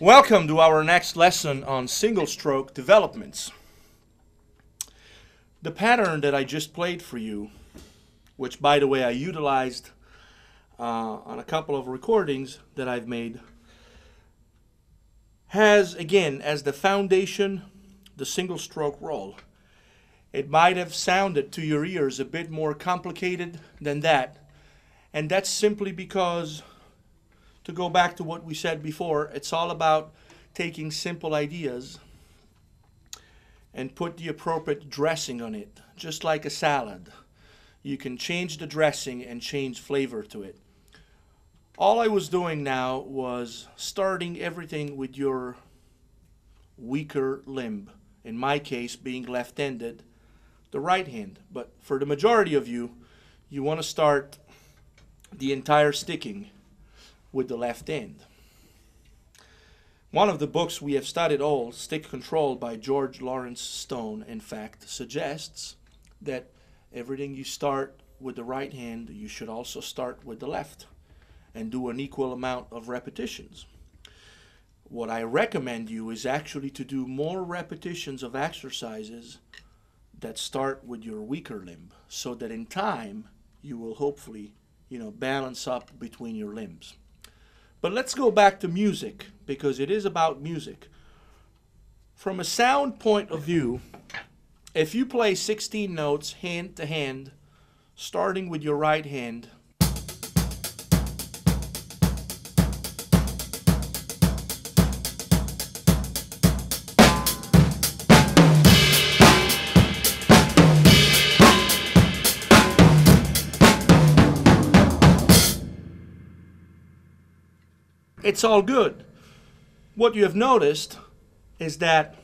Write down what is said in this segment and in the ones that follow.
Welcome to our next lesson on single stroke developments. The pattern that I just played for you, which by the way I utilized on a couple of recordings that I've made, has again as the foundation the single stroke roll. It might have sounded to your ears a bit more complicated than that, and that's simply because, to go back to what we said before, it's all about taking simple ideas and put the appropriate dressing on it, just like a salad. You can change the dressing and change flavor to it. All I was doing now was starting everything with your weaker limb, in my case being left-handed, the right hand. But for the majority of you, you want to start the entire sticking with the left hand. One of the books we have studied all, Stick Control by George Lawrence Stone, in fact, suggests that everything you start with the right hand, you should also start with the left and do an equal amount of repetitions. What I recommend you is actually to do more repetitions of exercises that start with your weaker limb, so that in time you will hopefully, balance up between your limbs. But let's go back to music, because it is about music. From a sound point of view, if you play 16 notes hand to hand, starting with your right hand, it's all good. What you have noticed is that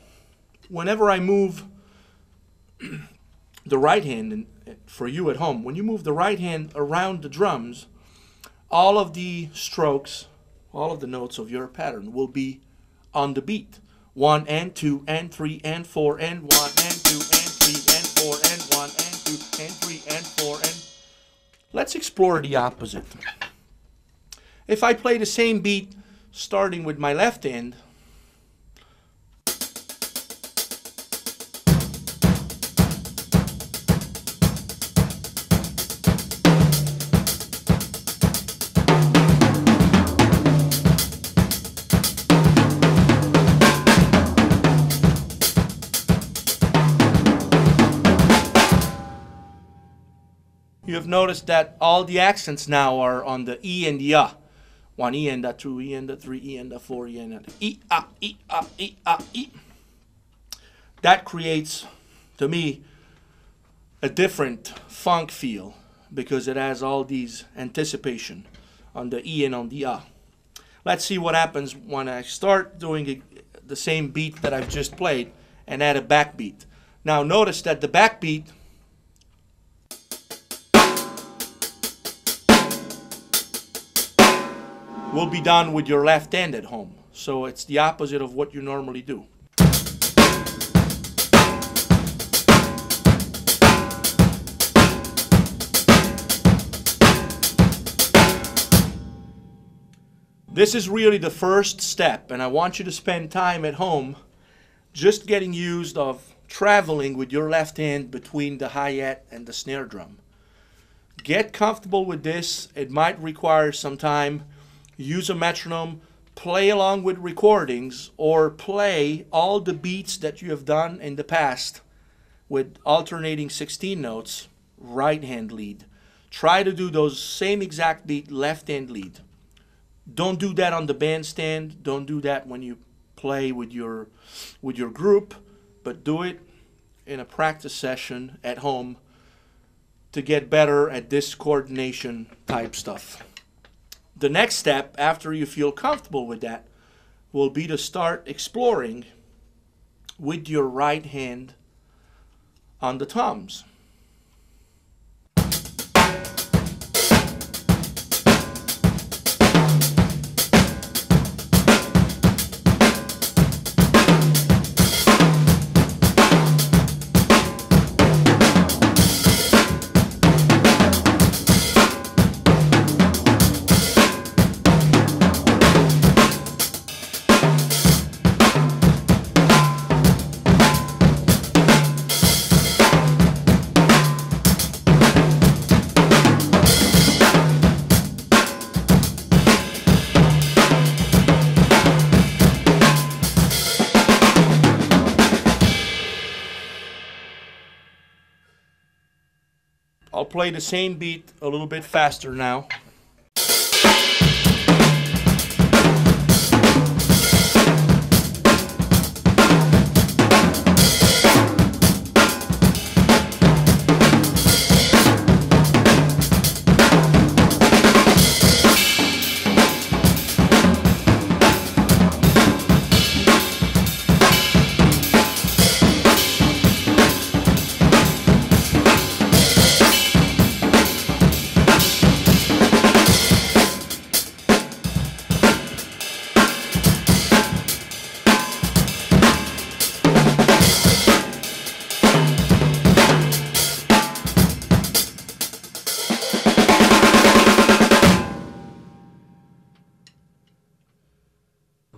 whenever I move the right hand, and for you at home, when you move the right hand around the drums, all of the strokes, all of the notes of your pattern will be on the beat. 1 and 2 and 3 and 4 and 1 and 2 and 3 and 4 and 1 and 2 and 3 and 4 and... Let's explore the opposite. If I play the same beat starting with my left hand, you have noticed that all the accents now are on the E and the A. 1 E and a 2 E and a 3 E and a 4 E and a E, A, E, A, E, A, E. That creates, to me, a different funk feel, because it has all these anticipation on the E and on the A. Let's see what happens when I start doing the same beat that I've just played and add a backbeat. Now notice that the backbeat will be done with your left hand at home. So it's the opposite of what you normally do. This is really the first step, and I want you to spend time at home just getting used of traveling with your left hand between the hi-hat and the snare drum. Get comfortable with this. It might require some time. Use a metronome, play along with recordings, or play all the beats that you have done in the past with alternating 16 notes, right hand lead. Try to do those same exact beat, left hand lead. Don't do that on the bandstand. Don't do that when you play with your group, but do it in a practice session at home to get better at this coordination type stuff. The next step, after you feel comfortable with that, will be to start exploring with your right hand on the toms. play the same beat a little bit faster now.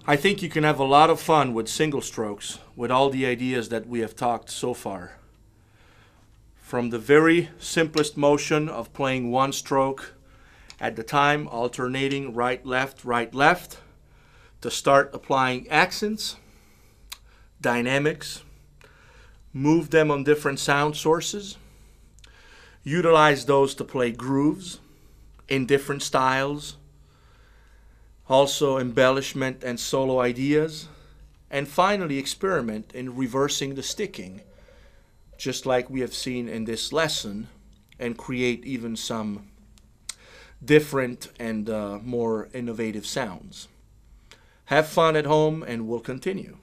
I think you can have a lot of fun with single strokes with all the ideas that we have talked so far. From the very simplest motion of playing one stroke at the time, alternating right, left, to start applying accents, dynamics, move them on different sound sources, utilize those to play grooves in different styles, also embellishment and solo ideas, and finally experiment in reversing the sticking, just like we have seen in this lesson, and create even some different and more innovative sounds. Have fun at home, and we'll continue.